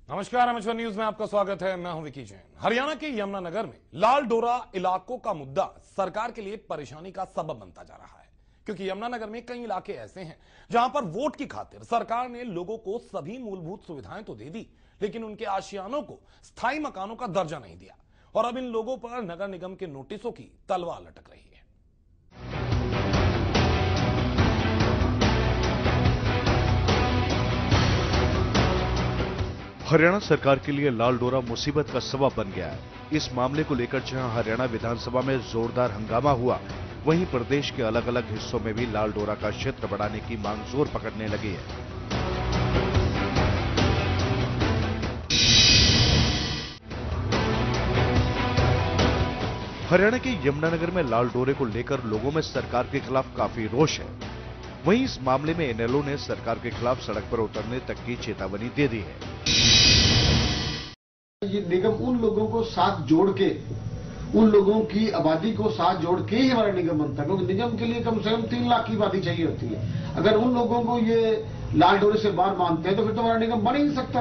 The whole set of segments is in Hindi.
नमस्कार, अमेश्वर न्यूज में आपका स्वागत है। मैं हूं विकी जैन। हरियाणा के यमुनानगर में लाल डोरा इलाकों का मुद्दा सरकार के लिए परेशानी का सबब बनता जा रहा है, क्योंकि यमुनानगर में कई इलाके ऐसे हैं जहां पर वोट की खातिर सरकार ने लोगों को सभी मूलभूत सुविधाएं तो दे दी, लेकिन उनके आशियानों को स्थायी मकानों का दर्जा नहीं दिया। और अब इन लोगों पर नगर निगम के नोटिसों की तलवार लटक रही है। हरियाणा सरकार के लिए लाल डोरा मुसीबत का सबब बन गया है। इस मामले को लेकर जहां हरियाणा विधानसभा में जोरदार हंगामा हुआ, वहीं प्रदेश के अलग अलग हिस्सों में भी लाल डोरा का क्षेत्र बढ़ाने की मांग जोर पकड़ने लगी है। हरियाणा के यमुनानगर में लाल डोरे को लेकर लोगों में सरकार के खिलाफ काफी रोष है। वहीं इस मामले में एनएलओ ने सरकार के खिलाफ सड़क पर उतरने तक की चेतावनी दे दी है। ये निगम उन लोगों को साथ जोड़ के, उन लोगों की आबादी को साथ जोड़ के ही हमारा निगम बनता है, क्योंकि निगम के लिए कम से कम 3 लाख की आबादी चाहिए होती है। अगर उन लोगों को ये लाल डोरे से बाहर मानते हैं तो फिर तो हमारा निगम बन ही नहीं सकता।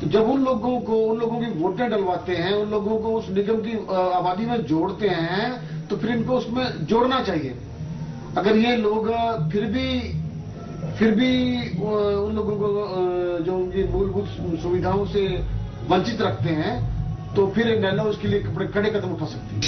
तो जब उन लोगों की वोटें डलवाते हैं, उन लोगों को उस निगम की आबादी में जोड़ते हैं, तो फिर इनको उसमें जोड़ना चाहिए। अगर ये लोग फिर भी उन लोगों को जो उनकी मूलभूत सुविधाओं से वंचित रखते हैं, तो फिर एनएलओ उसके लिए कड़े कदम उठा सकती है।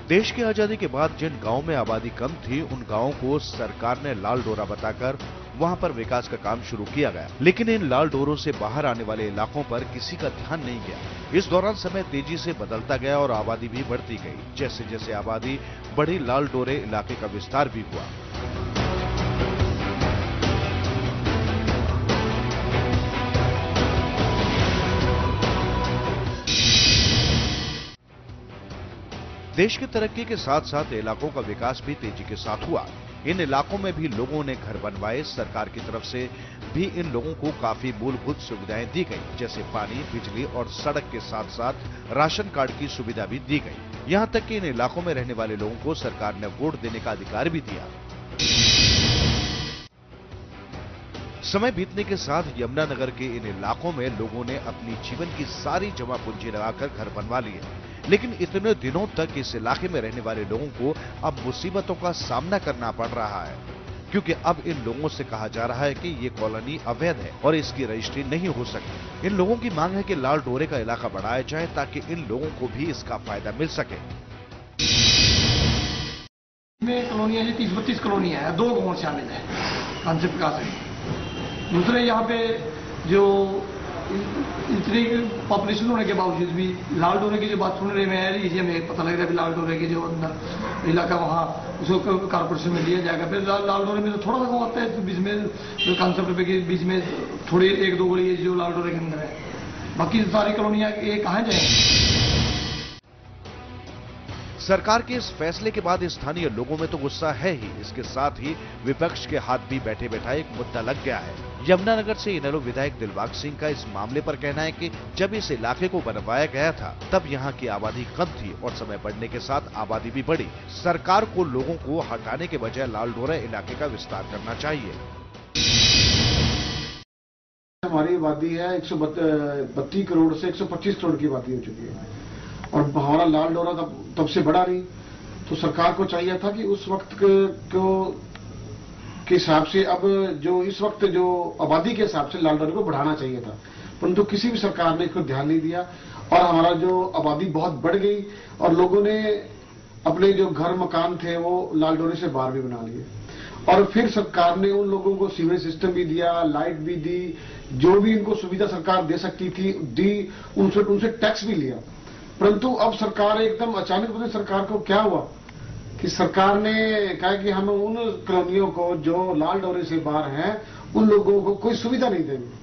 देश की आजादी के बाद जिन गांवों में आबादी कम थी, उन गांवों को सरकार ने लाल डोरा बताकर वहां पर विकास का काम शुरू किया गया, लेकिन इन लाल डोरों से बाहर आने वाले इलाकों पर किसी का ध्यान नहीं गया। इस दौरान समय तेजी से बदलता गया और आबादी भी बढ़ती गई। जैसे जैसे आबादी बढ़ी, लाल डोरे इलाके का विस्तार भी हुआ। देश की तरक्की के साथ साथ इलाकों का विकास भी तेजी के साथ हुआ। इन इलाकों में भी लोगों ने घर बनवाए। सरकार की तरफ से भी इन लोगों को काफी मूलभूत सुविधाएं दी गई, जैसे पानी, बिजली और सड़क के साथ साथ राशन कार्ड की सुविधा भी दी गई। यहां तक कि इन इलाकों में रहने वाले लोगों को सरकार ने वोट देने का अधिकार भी दिया। समय बीतने के साथ यमुनानगर के इन इलाकों में लोगों ने अपनी जीवन की सारी जमा पूंजी लगाकर घर बनवा लिए, लेकिन इतने दिनों तक इस इलाके में रहने वाले लोगों को अब मुसीबतों का सामना करना पड़ रहा है, क्योंकि अब इन लोगों से कहा जा रहा है कि ये कॉलोनी अवैध है और इसकी रजिस्ट्री नहीं हो सकती। इन लोगों की मांग है कि लाल डोरे का इलाका बढ़ाया जाए ताकि इन लोगों को भी इसका फायदा मिल सके। कॉलोनियां 30-32 कॉलोनियां है, 2 गांव शामिल है कांसेप्ट का से। दूसरे यहाँ पे जो इतनी पॉपुलेशन होने के बावजूद भी लाल डोरे की जो बात सुन रहे हैं, ये हमें पता लग रहा है कि लाल डोरे के जो अंदर इलाका वहाँ उसको कारपोरेशन में दिया जाएगा। फिर लाल डोरे में तो थोड़ा सा गाँव आता है, तो बीच में जो कांसेप्ट पे के बीच में थोड़ी 1-2 गली जो लाल डोरे के अंदर है, बाकी सारी कॉलोनियाँ ये कहाँ जाएंगी। सरकार के इस फैसले के बाद स्थानीय लोगों में तो गुस्सा है ही, इसके साथ ही विपक्ष के हाथ भी बैठे बैठाए एक मुद्दा लग गया है। यमुनानगर से इनेलो विधायक दिलबाग सिंह का इस मामले पर कहना है कि जब इस इलाके को बनवाया गया था, तब यहाँ की आबादी कम थी और समय बढ़ने के साथ आबादी भी बढ़ी। सरकार को लोगों को हटाने के बजाय लाल डोरा इलाके का विस्तार करना चाहिए। हमारी आबादी है 132 करोड़ से 125 करोड़ की आबादी हो चुकी है, और हमारा लाल डोरा तब से बढ़ा नहीं। तो सरकार को चाहिए था कि उस वक्त के हिसाब से, अब जो इस वक्त जो आबादी के हिसाब से लाल डोरे को बढ़ाना चाहिए था, परंतु किसी भी सरकार ने इसको ध्यान नहीं दिया और हमारा जो आबादी बहुत बढ़ गई और लोगों ने अपने जो घर मकान थे वो लाल डोरे से बाहर भी बना लिए। और फिर सरकार ने उन लोगों को सीवरेज सिस्टम भी दिया, लाइट भी दी, जो भी इनको सुविधा सरकार दे सकती थी दी, उनसे टैक्स भी लिया। परंतु अब सरकार एकदम अचानक पता सरकार को क्या हुआ कि सरकार ने कहा कि हम उन कॉलोनियों को जो लाल डोरे से बाहर हैं, उन लोगों को कोई सुविधा नहीं देंगे।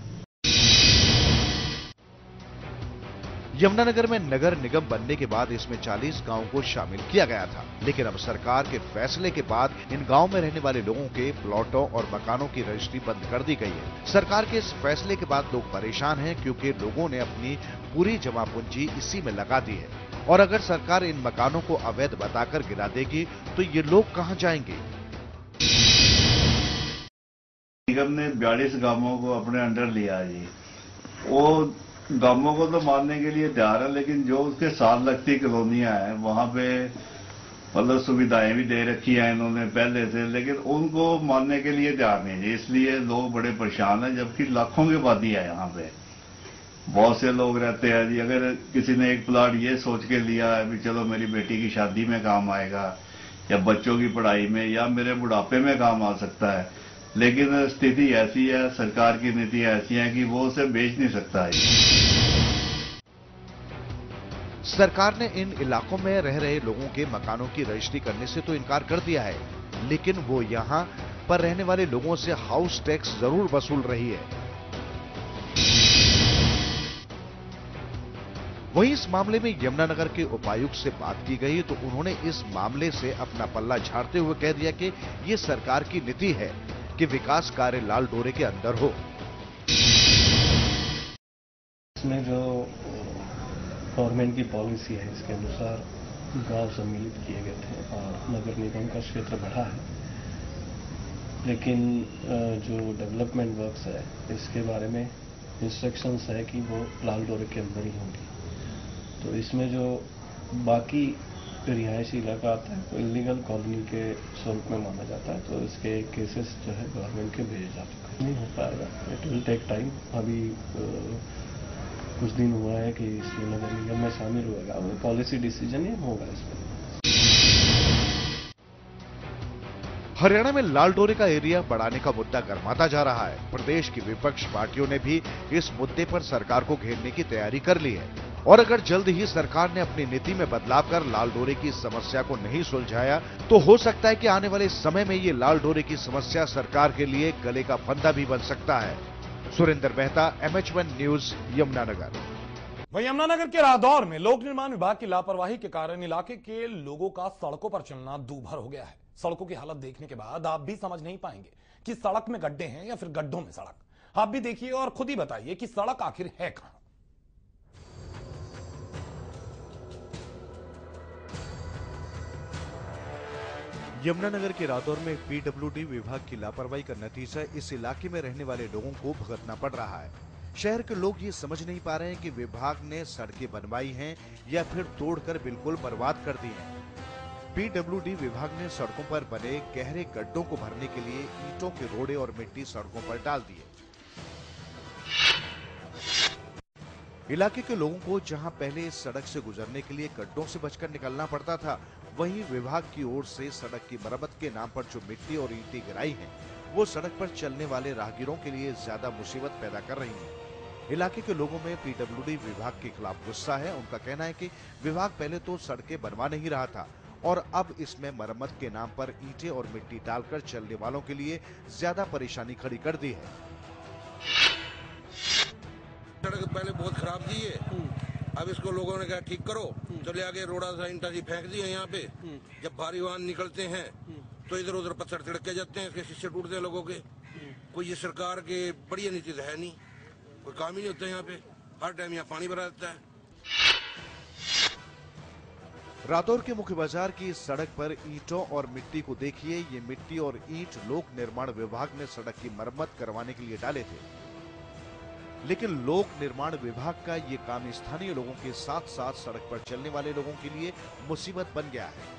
यमुनानगर में नगर निगम बनने के बाद इसमें 40 गांवों को शामिल किया गया था, लेकिन अब सरकार के फैसले के बाद इन गांवों में रहने वाले लोगों के प्लॉटों और मकानों की रजिस्ट्री बंद कर दी गई है। सरकार के इस फैसले के बाद लोग परेशान हैं, क्योंकि लोगों ने अपनी पूरी जमा पूंजी इसी में लगा दी है, और अगर सरकार इन मकानों को अवैध बताकर गिरा देगी तो ये लोग कहां जाएंगे। निगम ने 42 गांवों को अपने अंडर लिया जी। वो गांवों को तो मानने के लिए तैयार है, लेकिन जो उसके साथ लगती कॉलोनियां हैं वहां पे मतलब सुविधाएं भी दे रखी हैं इन्होंने पहले से, लेकिन उनको मानने के लिए तैयार नहीं है। इसलिए लोग बड़े परेशान हैं, जबकि लाखों की आबादी है यहाँ पे, बहुत से लोग रहते हैं जी। अगर किसी ने एक प्लाट ये सोच के लिया है भी चलो मेरी बेटी की शादी में काम आएगा या बच्चों की पढ़ाई में या मेरे बुढ़ापे में काम आ सकता है, लेकिन स्थिति ऐसी है, सरकार की नीति ऐसी है कि वो उसे बेच नहीं सकता है। सरकार ने इन इलाकों में रह रहे लोगों के मकानों की रजिस्ट्री करने से तो इनकार कर दिया है, लेकिन वो यहां पर रहने वाले लोगों से हाउस टैक्स जरूर वसूल रही है। वहीं इस मामले में यमुनानगर के उपायुक्त से बात की गई तो उन्होंने इस मामले से अपना पल्ला झाड़ते हुए कह दिया कि ये सरकार की नीति है कि विकास कार्य लाल डोरे के अंदर हो। इसमें जो गवर्नमेंट की पॉलिसी है इसके अनुसार गांव सम्मिलित किए गए थे और नगर निगम का क्षेत्र बढ़ा है, लेकिन जो डेवलपमेंट वर्क्स है इसके बारे में इंस्ट्रक्शंस है कि वो लाल डोरे के अंदर ही होंगी। तो इसमें जो बाकी रिहायशी इलाका आता है तो इलीगल कॉलोनी के स्वरूप में माना जाता है, तो इसके केसेस जो है गवर्नमेंट के भेजे जा चुके हैं। नहीं हो पाएगा, इट विल टेक टाइम। अभी कुछ दिन हुआ है कि इसमें नगर निगम में शामिल होगा, वो पॉलिसी डिसीजन ही होगा इसमें। हरियाणा में लाल डोरे का एरिया बढ़ाने का मुद्दा गर्माता जा रहा है। प्रदेश की विपक्ष पार्टियों ने भी इस मुद्दे पर सरकार को घेरने की तैयारी कर ली है और अगर जल्द ही सरकार ने अपनी नीति में बदलाव कर लाल डोरे की समस्या को नहीं सुलझाया तो हो सकता है कि आने वाले समय में ये लाल डोरे की समस्या सरकार के लिए गले का फंदा भी बन सकता है। Surendra Mehta, MH1 news, Yamunanagar. वहीं यमुनानगर के रादौर में लोक निर्माण विभाग की लापरवाही के कारण इलाके के लोगों का सड़कों पर चलना दूभर हो गया है। सड़कों की हालत देखने के बाद आप भी समझ नहीं पाएंगे कि सड़क में गड्ढे हैं या फिर गड्ढों में सड़क। आप भी देखिए और खुद ही बताइए कि सड़क आखिर है कहां। यमुनानगर के रादौर में PWD विभाग की लापरवाही का नतीजा इस इलाके में रहने वाले लोगों को भुगतना पड़ रहा है। शहर के लोग ये समझ नहीं पा रहे हैं कि विभाग ने सड़कें बनवाई हैं या फिर तोड़कर बिल्कुल बर्बाद कर दी हैं। PWD विभाग ने सड़कों पर बने गहरे गड्ढों को भरने के लिए ईंटों के रोड़े और मिट्टी सड़कों पर डाल दिए। इलाके के लोगों को जहां पहले इस सड़क से गुजरने के लिए गड्ढों से बचकर निकलना पड़ता था, वहीं विभाग की ओर से सड़क की मरम्मत के नाम पर जो मिट्टी और ईंटें गिराई हैं, वो सड़क पर चलने वाले राहगीरों के लिए ज्यादा मुसीबत पैदा कर रही हैं। इलाके के लोगों में PWD विभाग के खिलाफ गुस्सा है। उनका कहना है कि विभाग पहले तो सड़कें बनवा नहीं रहा था और अब इसमें मरम्मत के नाम पर ईंटें और मिट्टी डालकर चलने वालों के लिए ज्यादा परेशानी खड़ी कर दी है। सड़क पहले बहुत खराब थी ये, अब इसको लोगों ने कहा ठीक करो, चले आगे रोड़ा सा ईंटा सी फेंक दिए यहाँ पे। जब भारी वाहन निकलते हैं तो इधर उधर पत्थर तिड़के जाते हैं, इसके शीशे टूटते हैं लोगों के। कोई ये सरकार के बढ़िया नीति तो है नहीं, कोई काम ही नहीं होता यहाँ पे, हर टाइम यहाँ पानी भरा रहता है। रादौर के मुख्य बाजार की इस सड़क पर ईंटों और मिट्टी को देखिए। ये मिट्टी और ईंट लोक निर्माण विभाग ने सड़क की मरम्मत करवाने के लिए डाले थे, लेकिन लोक निर्माण विभाग का ये काम स्थानीय लोगों के साथ साथ सड़क पर चलने वाले लोगों के लिए मुसीबत बन गया है।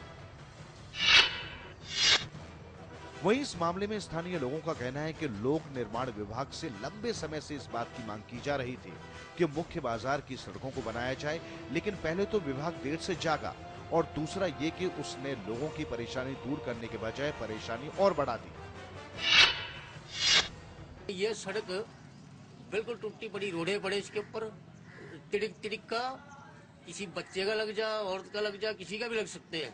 वहीं इस मामले में स्थानीय लोगों का कहना है कि लोक निर्माण विभाग से लंबे समय से इस बात की मांग की जा रही थी कि मुख्य बाजार की सड़कों को बनाया जाए, लेकिन पहले तो विभाग देर से जागा और दूसरा ये कि उसने लोगों की परेशानी दूर करने के बजाय परेशानी और बढ़ा दी। ये सड़क बिल्कुल टूटी पड़ी, रोड़े पड़े, इसके ऊपर तिड़क तिड़क का किसी बच्चे का लग जा, औरत का लग जा, किसी का भी लग सकते हैं।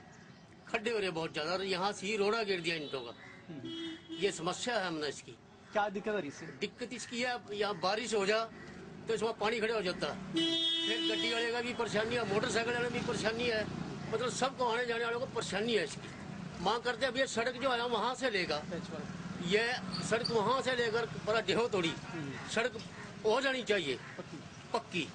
खड्डे हो रहे बहुत ज्यादा और यहाँ से ही रोड़ा गिर दिया ईंटों का। ये समस्या है हमने इसकी। क्या दिक्कत हो रही है? दिक्कत इसकी है, यहाँ बारिश हो जा तो इसमें पानी खड़े हो जाता है, फिर गड्डी वाले का भी परेशानी है, मोटरसाइकिल वाले भी परेशानी है, मतलब सबको आने जाने वालों को परेशानी है इसकी। मांग करते हैं अब ये सड़क जो है वहाँ से लेगा, ये सड़क वहाँ से लेकर बड़ा डेहो तोड़ी सड़क हो जानी चाहिए पक्की।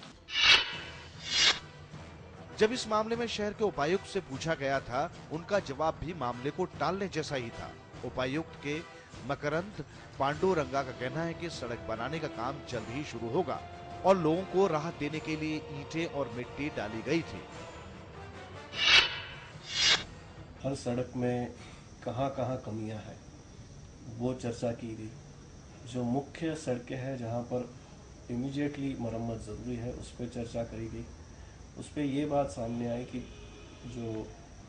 जब इस मामले में शहर के उपायुक्त से पूछा गया था, उनका जवाब भी मामले को टालने जैसा ही था। उपायुक्त के मकरंद पांडुरंगा का कहना है कि सड़क बनाने का काम जल्द ही शुरू होगा और लोगों को राहत देने के लिए ईंटें और मिट्टी डाली गई थी। हर सड़क में कहां-कहां कमियां हैं वो चर्चा की गई। जो मुख्य सड़कें हैं जहां पर इमीडिएटली मरम्मत ज़रूरी है उस पर चर्चा करी गई। उस पर ये बात सामने आई कि जो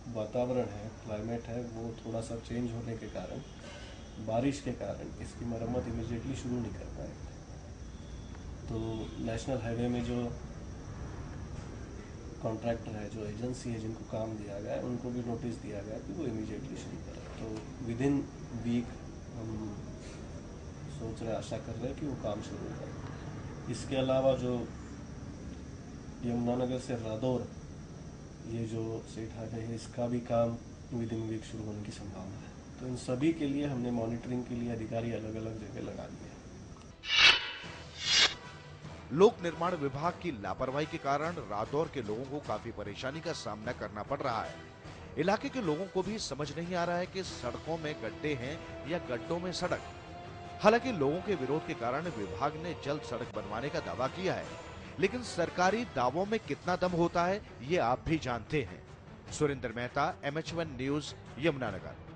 वातावरण है, क्लाइमेट है, वो थोड़ा सा चेंज होने के कारण, बारिश के कारण इसकी मरम्मत इमीडिएटली शुरू नहीं कर पाए। तो नेशनल हाईवे में जो कॉन्ट्रैक्टर है, जो एजेंसी है जिनको काम दिया गया है, उनको भी नोटिस दिया गया कि वो इमीडिएटली शुरू करें। तो विद इन वीक हम सोच रहे, आशा कर रहे हैं कि वो काम शुरू करें। इसके अलावा जो यमुनानगर से रादौर ये जो स्टेट हाईवे है, इसका भी काम विद इन वीक शुरू होने की संभावना है। तो इन सभी के लिए हमने मॉनिटरिंग के लिए अधिकारी अलग अलग जगह लगा दिए। लोक निर्माण विभाग की लापरवाही के कारण रादौर के लोगों को काफी परेशानी का सामना करना पड़ रहा है। इलाके के लोगों को भी समझ नहीं आ रहा है कि सड़कों में गड्ढे हैं या गड्ढों में सड़क। हालांकि लोगों के विरोध के कारण विभाग ने जल्द सड़क बनवाने का दावा किया है, लेकिन सरकारी दावों में कितना दम होता है ये आप भी जानते हैं। Surendra Mehta, MH1 news, Yamunanagar.